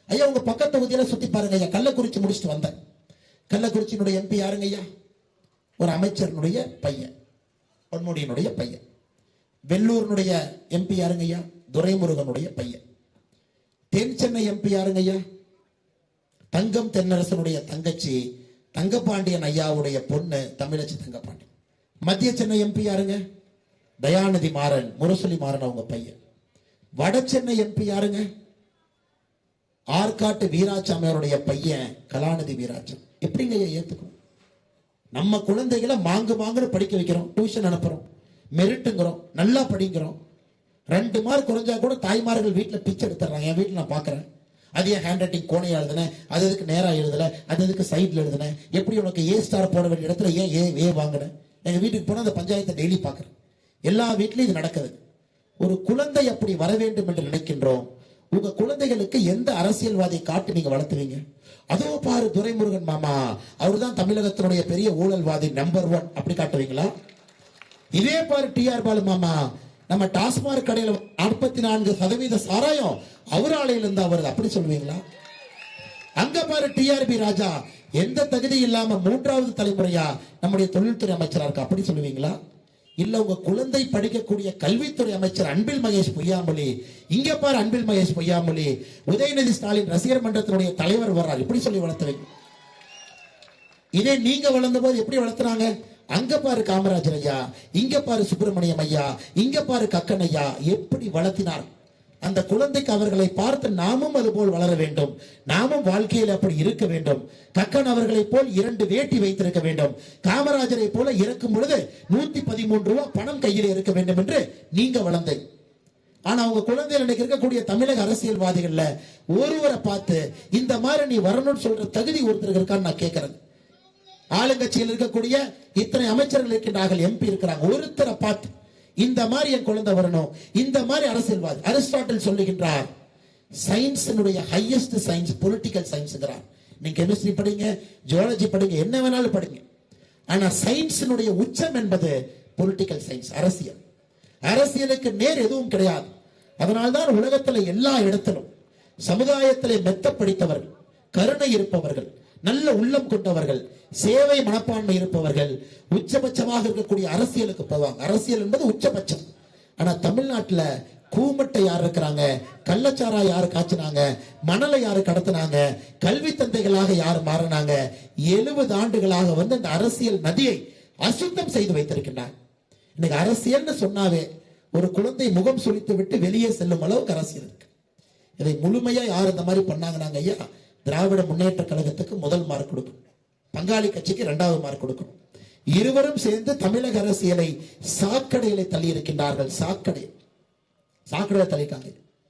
ஐயா உங்க பக்கத்து தொகுதியில சுத்தி பாருங்க ஐயா. கள்ளக்குறிச்சி முடிச்சுட்டு வந்தேன். கள்ளக்குறிச்சியினுடைய எம்பி யாருங்க ஐயா? ஒரு அமைச்சருடைய பையன், பொன்முடியினுடைய பையன். வெள்ளூரினுடைய எம்பி யாருங்க ஐயா? துரைமுருகனுடைய பையன். தென் சென்னை எம்பி யாருங்க ஐயா? தங்கம் தென்னரசனுடைய தங்கச்சி தங்கபாண்டியன் ஐயாவுடைய பொண்ணு தமிழச்சி தங்கபாண்டியன். மத்திய சென்னை எம்பி யாருங்க? தயாநிதி மாறன், முரசொலி மாறன் அவங்க பையன். வட சென்னை எம்பி யாருங்க? ஆற்காட்டு வீராசாமியாருடைய பையன் கலாநிதி வீராச்சம். எப்படிங்க ஏத்துக்கணும்? நம்ம குழந்தைகளை மாங்குன்னு படிக்க வைக்கிறோம், டியூஷன் அனுப்புறோம், மெரிட்டுங்கிறோம், நல்லா படிக்கிறோம். 2 மார்க் குறைஞ்சா கூட தாய்மார்கள் வீட்டில் பிச்சை எடுத்துறாங்க. என் வீட்டில் நான் பார்க்குறேன். அது ஏன் ஹேண்ட் ரைட்டிங் கோணையா எழுதுன, அது எதுக்கு நேரா எழுதல, அது எதுக்கு சைட்ல எழுதுன, எப்படி உனக்கு ஏ ஸ்டார் போட வேண்டிய இடத்துல ஏன் ஏ வாங்கின. எங்க வீட்டுக்கு போனால் அந்த பஞ்சாயத்தை டெய்லி பார்க்குறேன். எல்லா வீட்லையும் இது நடக்குது. ஒரு குழந்தை அப்படி வர வேண்டும் என்று நினைக்கின்றோம். உங்க குழந்தைகளுக்கு எந்த அரசியல்வாதியை காட்டி நீங்க வளர்த்துவீங்க? அதோ பாரு துரைமுருகன் மாமா, அவர் தான் தமிழகத்தினுடைய பெரிய ஊழல்வாதி நம்பர் 1 அப்படி காட்டுவீங்களா? இதே பாரு டிஆர் பாலு மாமா, நம்ம டாஸ்மாக் கடையில் 44% சாராயம் அவர் ஆலையில இருந்தா வருது அப்படி சொல்லுவீங்களா? அங்க பாரு டிஆர்பி ராஜா, எந்த தகுதி இல்லாம 3வது தலைமுறையா நம்முடைய தொழில்துறை அமைச்சரா இருக்கு அப்படி சொல்லுவீங்களா? இல்ல உங்க குழந்தை படிக்கக்கூடிய கல்வித்துறை அமைச்சர் அன்பில் மகேஷ் பொய்யாமொழி, இங்க பாரு அன்பில் மகேஷ் பொய்யாமொழி, உதயநிதி ஸ்டாலின் ரசிகர் மன்றத்தினுடைய தலைவர் வர்றார் இப்படி சொல்லி வளர்த்துவீங்க. இதே நீங்க வளர்ந்த போது எப்படி வளர்த்துறாங்க? அங்க பாரு காமராஜர் ஐயா, இங்க பாரு சுப்பிரமணியம் ஐயா, இங்க பாரு கக்கன் ஐயா, எப்படி வளர்த்தினார். அந்த குழந்தைக்கு அவர்களை பார்த்து நாமும் அது போல் வளர வேண்டும். நாமும் வாழ்க்கையில் அப்படி இருக்க வேண்டும். கக்கன் அவர்களை போல் 2 வேட்டி வைத்திருக்க வேண்டும். காமராஜரை போல இறக்கும் பொழுது 113 ரூபாய் பணம் கையில் இருக்க வேண்டும் என்று நீங்க வளர்ந்த. ஆனா அவங்க குழந்தைகள் இன்னைக்கு இருக்கக்கூடிய தமிழக அரசியல்வாதிகள்ல ஒருவரை பார்த்து இந்த மாதிரி நீ வரணும்னு சொல்ற தகுதி ஒருத்தருக்கு இருக்கான்னு நான் கேட்கிறேன். ஆளுங்கட்சியில் இருக்கக்கூடிய இத்தனை அமைச்சர்கள் இருக்கின்றார்கள், எம்பி இருக்கிறாங்க, ஒருத்தரை பார்த்து இந்த மாதிரி என் குழந்தை வரணும், இந்த மாதிரி அரசியல்வாதி. அரிஸ்டாட்டில் சொல்லுகின்றார், சயின்ஸினுடைய ஹையஸ்ட் சயின்ஸ் பொலிட்டிக்கல் சயின்ஸ்ங்கிறார். நீங்க கெமிஸ்ட்ரி படிங்க, ஜுவாலஜி படிங்க, என்ன வேணாலும் படிங்க. ஆனா சயின்ஸினுடைய உச்சம் என்பது பொலிட்டிக்கல் சயின்ஸ், அரசியல். அரசியலுக்கு நேர் எதுவும் கிடையாது. அதனால்தான் உலகத்தில் எல்லா இடத்திலும் சமுதாயத்திலே மெத்த படித்தவர்கள், கருணை இருப்பவர்கள், நல்ல உள்ளம் கொண்டவர்கள், சேவை மனப்பான்மை இருப்பவர்கள் உச்சபட்சமாக இருக்கக்கூடிய அரசியலுக்கு போவாங்க. அரசியல் என்பது உச்சபட்சம். ஆனா தமிழ்நாட்டில் கூமட்டை யார் இருக்கிறாங்க, கள்ளச்சாரா யாரு காய்ச்சினாங்க, மணலை யாரு கடத்தினாங்க, கல்வி தந்தைகளாக யார் மாறினாங்க, 70 ஆண்டுகளாக வந்து இந்த அரசியல் நதியை அசுத்தம் செய்து வைத்திருக்கின்றார். இன்னைக்கு அரசியல்னு சொன்னாவே ஒரு குழந்தை முகம் சுளித்து விட்டு வெளியே செல்லும் அளவுக்கு அரசியல் இருக்கு. இதை முழுமையா யார் இந்த மாதிரி பண்ணாங்கன்னாங்க ஐயா, திராவிட முன்னேற்ற கழகத்துக்கு 1 மார்க் கொடுக்கணும், பங்காளி கட்சிக்கு 2வது மார்க் கொடுக்கணும். இருவரும் சேர்ந்து தமிழக அரசியலை சாக்கடையில தள்ளி இருக்கின்றார்கள். சாக்கடை தள்ளிட்டாங்க.